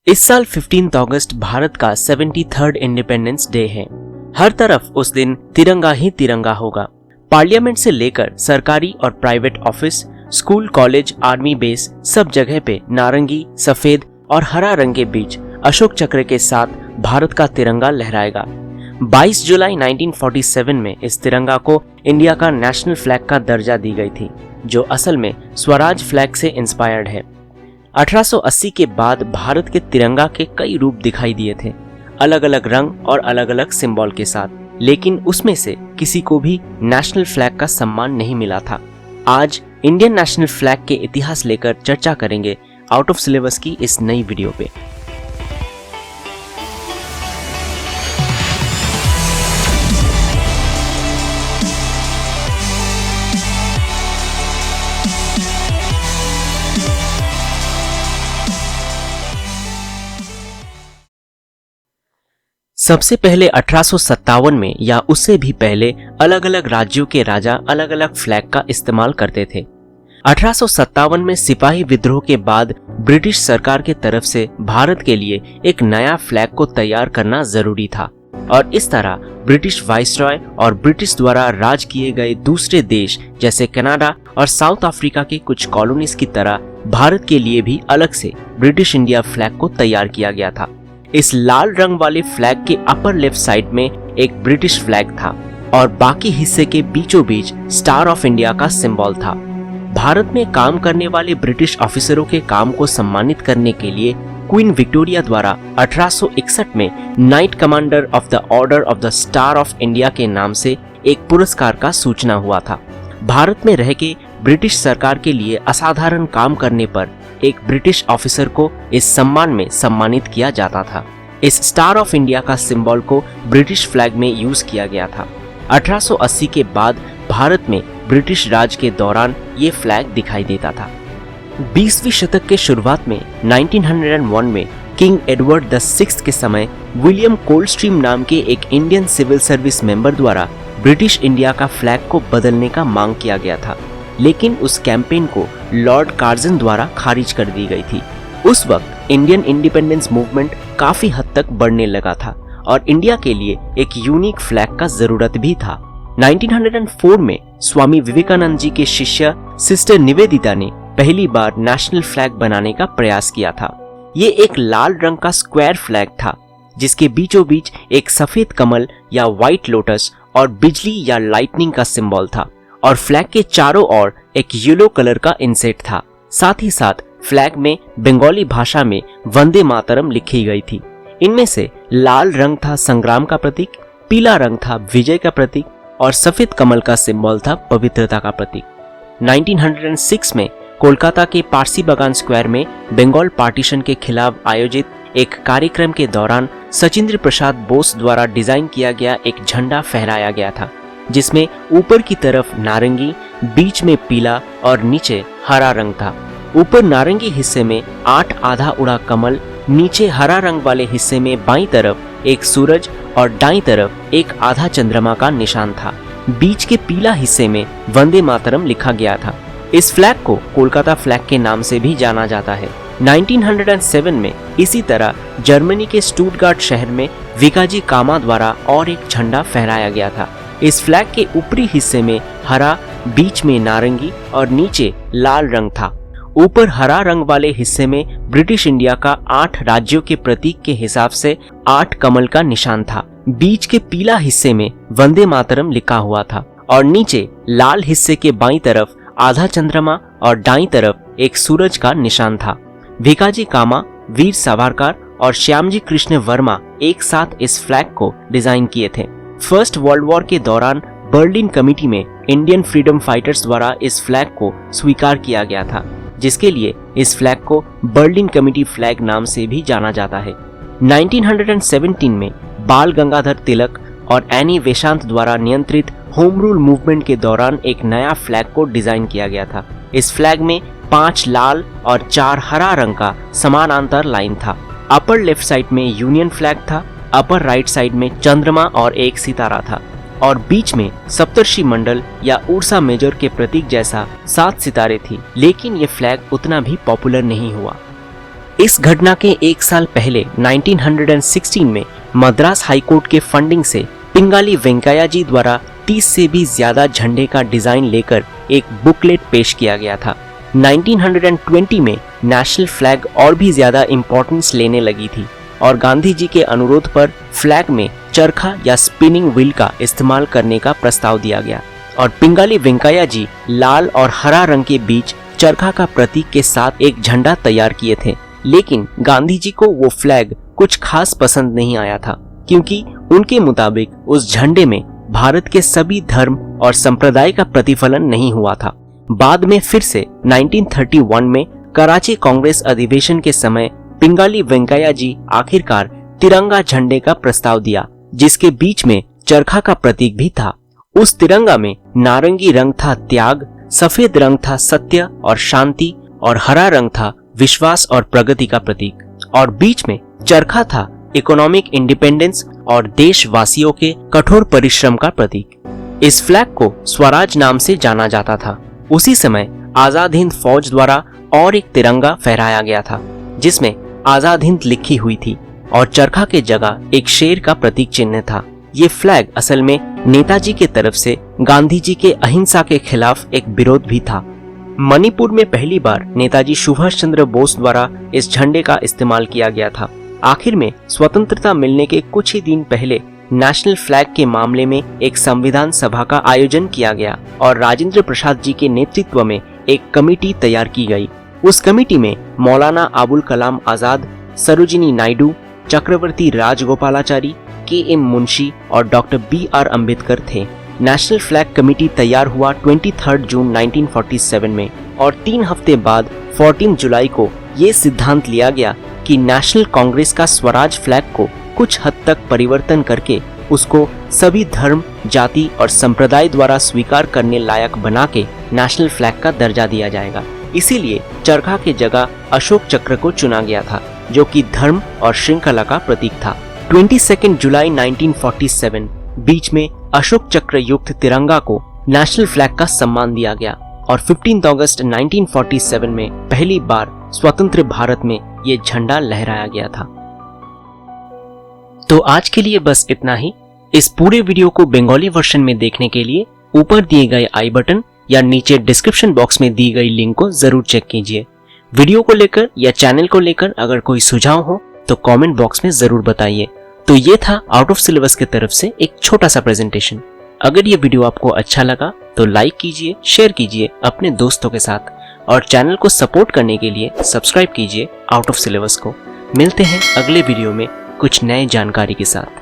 इस साल 15 अगस्त भारत का 73rd इंडिपेंडेंस डे है। हर तरफ उस दिन तिरंगा ही तिरंगा होगा। पार्लियामेंट से लेकर सरकारी और private office, school, college, army base, सब जगह पे नारंगी, सफेद और हरा रंग के बीच अशोक चक्र के साथ भारत का तिरंगा लहराएगा। 22 जुलाई 1947 में इस तिरंगा को इंडिया का नेशनल फ्लैग का दर्जा दी गई थी, जो असल में स्वराज फ्लैग से इंस्पायर्ड है। 1880 के बाद भारत के तिरंगा के कई रूप दिखाई दिए थे, अलग अलग रंग और अलग अलग सिंबल के साथ, लेकिन उसमें से किसी को भी नेशनल फ्लैग का सम्मान नहीं मिला था। आज इंडियन नेशनल फ्लैग के इतिहास लेकर चर्चा करेंगे आउट ऑफ सिलेबस की इस नई वीडियो पे। सबसे पहले 1857 में या उससे भी पहले अलग अलग राज्यों के राजा अलग अलग फ्लैग का इस्तेमाल करते थे। 1857 में सिपाही विद्रोह के बाद ब्रिटिश सरकार के तरफ से भारत के लिए एक नया फ्लैग को तैयार करना जरूरी था और इस तरह ब्रिटिश वाइसरॉय और ब्रिटिश द्वारा राज किए गए दूसरे देश जैसे कनाडा और साउथ अफ्रीका के कुछ कॉलोनीज की तरह भारत के लिए भी अलग से ब्रिटिश इंडिया फ्लैग को तैयार किया गया था। इस लाल रंग वाले फ्लैग के अपर लेफ्ट साइड में एक ब्रिटिश फ्लैग था और बाकी हिस्से के बीचों बीच स्टार ऑफ इंडिया का सिंबल था। भारत में काम करने वाले ब्रिटिश ऑफिसरों के काम को सम्मानित करने के लिए क्वीन विक्टोरिया द्वारा 1861 में night commander of the order of the star of India के नाम से एक पुरस्कार का सूचना हुआ था। भारत में रह के ब्रिटिश सरकार के लिए असाधारण काम करने पर एक ब्रिटिश ऑफिसर को इस सम्मान में सम्मानित किया जाता था। इस स्टार ऑफ इंडिया का सिंबल को ब्रिटिश फ्लैग में यूज किया गया था। 1880 के बाद भारत में ब्रिटिश राज के दौरान ये फ्लैग दिखाई देता था। 20वीं शतक के शुरुआत में 1901 में किंग एडवर्ड द सिक्स्थ के समय विलियम कोल्डस्ट्रीम नाम के एक इंडियन सिविल सर्विस मेंबर द्वारा ब्रिटिश इंडिया का फ्लैग को बदलने का मांग किया गया था, लेकिन उस कैंपेन को लॉर्ड कार्जन द्वारा खारिज कर दी गई थी। उस वक्त इंडियन इंडिपेंडेंस मूवमेंट काफी हद तक बढ़ने लगा था और इंडिया के लिए एक यूनिक फ्लैग का जरूरत भी था। 1904 में स्वामी विवेकानंद जी के शिष्य सिस्टर निवेदिता ने पहली बार नेशनल फ्लैग बनाने का प्रयास किया था। ये एक लाल रंग का स्क्वायर फ्लैग था, जिसके बीचों बीच एक सफेद कमल या व्हाइट लोटस और बिजली या लाइटनिंग का सिंबल था और फ्लैग के चारों ओर एक येलो कलर का इंसेट था। साथ ही साथ फ्लैग में बंगाली भाषा में वंदे मातरम लिखी गई थी। इनमें से लाल रंग था संग्राम का प्रतीक, पीला रंग था विजय का प्रतीक और सफेद कमल का सिंबल था पवित्रता का प्रतीक। 1906 में कोलकाता के पारसी बागान स्क्वायर में बंगाल पार्टीशन के खिलाफ आयोजित एक कार्यक्रम के दौरान सचिंद्र प्रसाद बोस द्वारा डिजाइन किया गया एक झंडा फहराया गया था, जिसमें ऊपर की तरफ नारंगी, बीच में पीला और नीचे हरा रंग था। ऊपर नारंगी हिस्से में 8 आधा उड़ा कमल, नीचे हरा रंग वाले हिस्से में बाईं तरफ एक सूरज और दाईं तरफ एक आधा चंद्रमा का निशान था। बीच के पीला हिस्से में वंदे मातरम लिखा गया था। इस फ्लैग को कोलकाता फ्लैग के नाम से भी जाना जाता है। 1907 में इसी तरह जर्मनी के स्टुटगार्ट शहर में विकाजी कामा द्वारा और एक झंडा फहराया गया था। इस फ्लैग के ऊपरी हिस्से में हरा, बीच में नारंगी और नीचे लाल रंग था। ऊपर हरा रंग वाले हिस्से में ब्रिटिश इंडिया का 8 राज्यों के प्रतीक के हिसाब से 8 कमल का निशान था। बीच के पीला हिस्से में वंदे मातरम लिखा हुआ था और नीचे लाल हिस्से के बाईं तरफ आधा चंद्रमा और दाईं तरफ एक सूरज का निशान था। भिकाजी कामा, वीर सावरकर और श्यामजी कृष्ण वर्मा एक साथ इस फ्लैग को डिजाइन किए थे। फर्स्ट वर्ल्ड वॉर के दौरान बर्लिन कमेटी में इंडियन फ्रीडम फाइटर्स द्वारा इस फ्लैग को स्वीकार किया गया था, जिसके लिए इस फ्लैग को बर्लिन कमेटी फ्लैग नाम से भी जाना जाता है। 1917 में बाल गंगाधर तिलक और एनी बेसांत द्वारा नियंत्रित होम रूल मूवमेंट के दौरान एक नया फ्लैग को डिजाइन किया गया था। इस फ्लैग में 5 लाल और 4 हरा रंग का समानांतर लाइन था। अपर लेफ्ट साइड में यूनियन फ्लैग था, अपर राइट साइड में चंद्रमा और एक सितारा था और बीच में सप्तर्षि मंडल या उर्सा मेजर के प्रतीक जैसा 7 सितारे थी, लेकिन ये फ्लैग उतना भी पॉपुलर नहीं हुआ। इस घटना के एक साल पहले 1916 में मद्रास हाईकोर्ट के फंडिंग से पिंगाली वेंकैया जी द्वारा 30 से भी ज्यादा झंडे का डिजाइन लेकर एक बुकलेट पेश किया गया था। 1920 में नेशनल फ्लैग और भी ज्यादा इंपॉर्टेंस लेने लगी थी और गांधी जी के अनुरोध पर फ्लैग में चरखा या स्पिनिंग व्हील का इस्तेमाल करने का प्रस्ताव दिया गया और पिंगाली वेंकैया जी लाल और हरा रंग के बीच चरखा का प्रतीक के साथ एक झंडा तैयार किए थे। लेकिन गांधी जी को वो फ्लैग कुछ खास पसंद नहीं आया था, क्योंकि उनके मुताबिक उस झंडे में भारत के सभी धर्म और संप्रदाय का प्रतिफलन नहीं हुआ था। बाद में फिर से 1931 में कराची कांग्रेस अधिवेशन के समय पिंगाली वेंकैया जी आखिरकार तिरंगा झंडे का प्रस्ताव दिया, जिसके बीच में चरखा का प्रतीक भी था। उस तिरंगा में नारंगी रंग था त्याग, सफेद रंग था सत्य और शांति और हरा रंग था विश्वास और प्रगति का प्रतीक और बीच में चरखा था इकोनॉमिक इंडिपेंडेंस और देशवासियों के कठोर परिश्रम का प्रतीक। इस फ्लैग को स्वराज नाम से जाना जाता था। उसी समय आजाद हिंद फौज द्वारा और एक तिरंगा फहराया गया था, जिसमें आजाद हिंद लिखी हुई थी और चरखा के जगह एक शेर का प्रतीक चिन्ह था। ये फ्लैग असल में नेताजी के तरफ से गांधी जी के अहिंसा के खिलाफ एक विरोध भी था। मणिपुर में पहली बार नेताजी सुभाष चंद्र बोस द्वारा इस झंडे का इस्तेमाल किया गया था। आखिर में स्वतंत्रता मिलने के कुछ ही दिन पहले नेशनल फ्लैग के मामले में एक संविधान सभा का आयोजन किया गया और राजेंद्र प्रसाद जी के नेतृत्व में एक कमेटी तैयार की गई। उस कमेटी में मौलाना अबुल कलाम आजाद, सरोजिनी नायडू, चक्रवर्ती राजगोपालाचारी, के.एम. मुंशी और डॉक्टर बी.आर. अम्बेडकर थे। नेशनल फ्लैग कमेटी तैयार हुआ 23 जून 1947 में और 3 हफ्ते बाद 14 जुलाई को ये सिद्धांत लिया गया कि नेशनल कांग्रेस का स्वराज फ्लैग को कुछ हद तक परिवर्तन करके उसको सभी धर्म, जाति और संप्रदाय द्वारा स्वीकार करने लायक बना के नेशनल फ्लैग का दर्जा दिया जाएगा। इसीलिए चरखा के जगह अशोक चक्र को चुना गया था, जो कि धर्म और श्रृंखला का प्रतीक था। 22 जुलाई 1947 बीच में अशोक चक्र युक्त तिरंगा को नेशनल फ्लैग का सम्मान दिया गया और 15 अगस्त 1947 में पहली बार स्वतंत्र भारत में ये झंडा लहराया गया था। तो आज के लिए बस इतना ही। इस पूरे वीडियो को बंगाली वर्जन में देखने के लिए ऊपर दिए गए आई बटन या नीचे डिस्क्रिप्शन बॉक्स में दी गई लिंक को जरूर चेक कीजिए। वीडियो को लेकर या चैनल को लेकर अगर कोई सुझाव हो तो कमेंट बॉक्स में जरूर बताइए। तो ये था आउट ऑफ सिलेबस की तरफ से एक छोटा सा प्रेजेंटेशन। अगर ये वीडियो आपको अच्छा लगा तो लाइक कीजिए, शेयर कीजिए अपने दोस्तों के साथ और चैनल को सपोर्ट करने के लिए सब्सक्राइब कीजिए आउट ऑफ सिलेबस को। मिलते हैं अगले वीडियो में कुछ नए जानकारी के साथ।